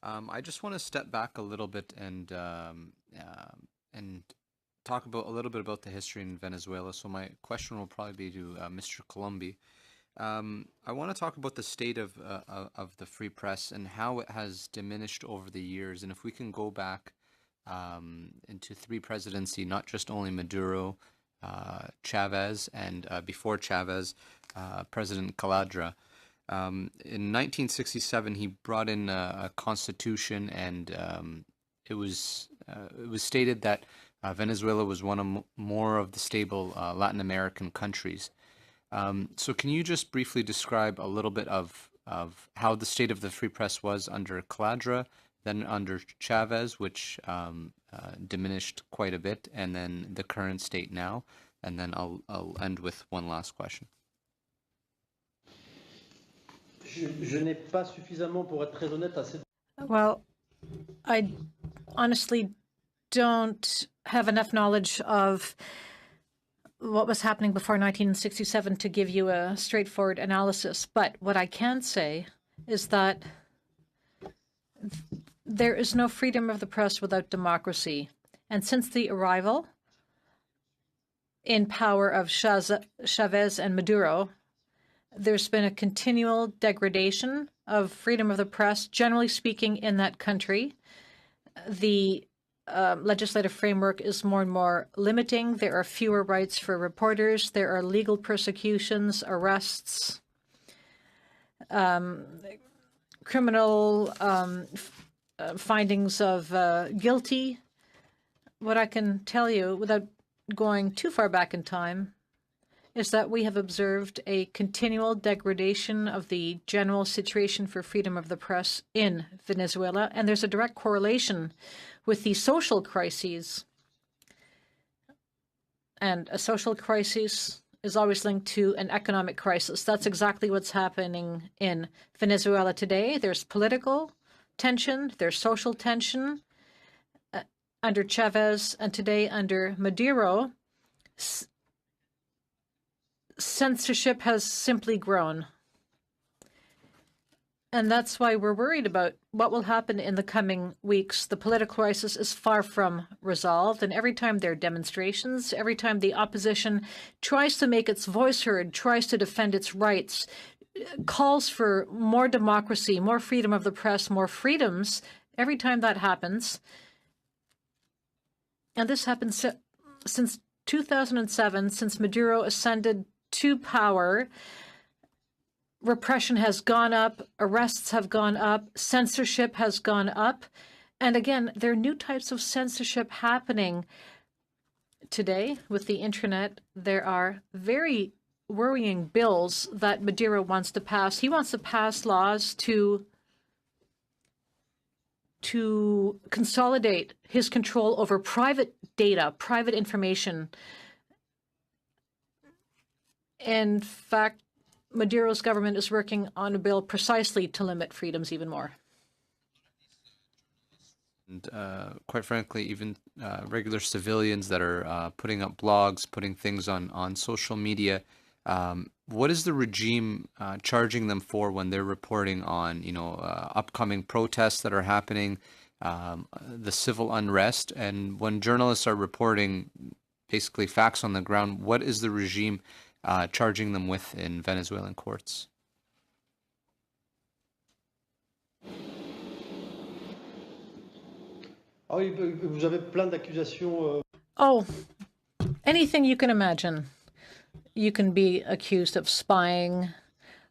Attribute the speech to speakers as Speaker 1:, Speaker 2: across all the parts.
Speaker 1: I just want to step back a little bit and talk about a little bit about the history in Venezuela. So my question will probably be to Mr. Colombié. I want to talk about the state of the free press and how it has diminished over the years. And if we can go back into three presidency, not just only Maduro, Chavez, and before Chavez, President Caladra. In 1967, he brought in a constitution, and it was stated that Venezuela was one of more of the stable Latin American countries. So can you just briefly describe a little bit of how the state of the free press was under Caladra, then under Chavez, which diminished quite a bit, and then the current state now? And then I'll end with one last question.
Speaker 2: Well, I honestly don't have enough knowledge of what was happening before 1967 to give you a straightforward analysis. But what I can say is that there is no freedom of the press without democracy. And since the arrival in power of Chavez and Maduro, there's been a continual degradation of freedom of the press, generally speaking, in that country. The legislative framework is more and more limiting. There are fewer rights for reporters. There are legal persecutions, arrests, criminal findings of guilty. What I can tell you, without going too far back in time, is that we have observed a continual degradation of the general situation for freedom of the press in Venezuela, and there's a direct correlation with the social crises. And a social crisis is always linked to an economic crisis. That's exactly what's happening in Venezuela today. There's political tension, there's social tension under Chavez, and today under Maduro. Censorship has simply grown. And that's why we're worried about what will happen in the coming weeks. The political crisis is far from resolved, and every time there are demonstrations, every time the opposition tries to make its voice heard, tries to defend its rights, calls for more democracy, more freedom of the press, more freedoms, every time that happens, and this happens since 2007, since Maduro ascended to power, repression has gone up, arrests have gone up, censorship has gone up. And again, there are new types of censorship happening today with the internet. There are very worrying bills that Maduro wants to pass. He wants to pass laws to consolidate his control over private data, private information. In fact, Maduro's government is working on a bill precisely to limit freedoms even more.
Speaker 1: And quite frankly, even regular civilians that are putting up blogs, putting things on social media, what is the regime charging them for when they're reporting on, upcoming protests that are happening, the civil unrest? And when journalists are reporting basically facts on the ground, what is the regime charging them with in Venezuelan courts?
Speaker 2: Oh, anything you can imagine. You can be accused of spying,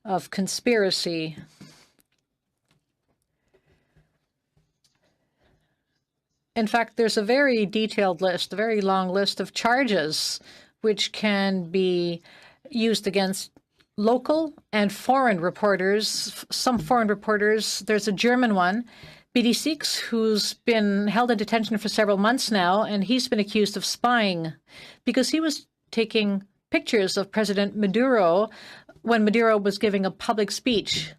Speaker 2: of conspiracy. In fact, there's a very detailed list, a very long list of charges which can be used against local and foreign reporters. Some foreign reporters, there's a German one, BD6, who's been held in detention for several months now, and he's been accused of spying because he was taking pictures of President Maduro when Maduro was giving a public speech.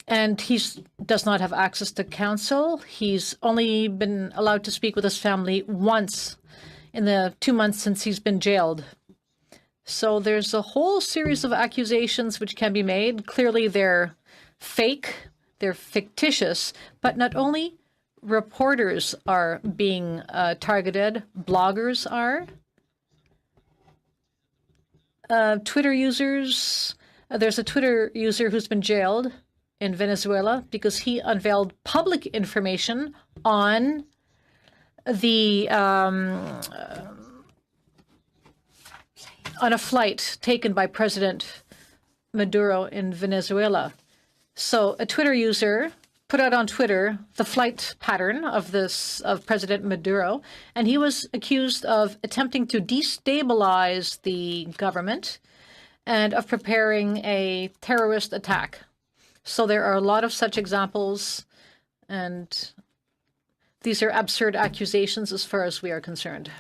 Speaker 2: And he does not have access to counsel. He's only been allowed to speak with his family once in the 2 months since he's been jailed. So there's a whole series of accusations which can be made. Clearly, they're fake. They're fictitious, but not only reporters are being targeted, bloggers are. Twitter users, there's a Twitter user who's been jailed in Venezuela because he unveiled public information on the on a flight taken by President Maduro in Venezuela. So a Twitter user put out on Twitter the flight pattern of President Maduro, and he was accused of attempting to destabilize the government and of preparing a terrorist attack. So there are a lot of such examples, and these are absurd accusations as far as we are concerned.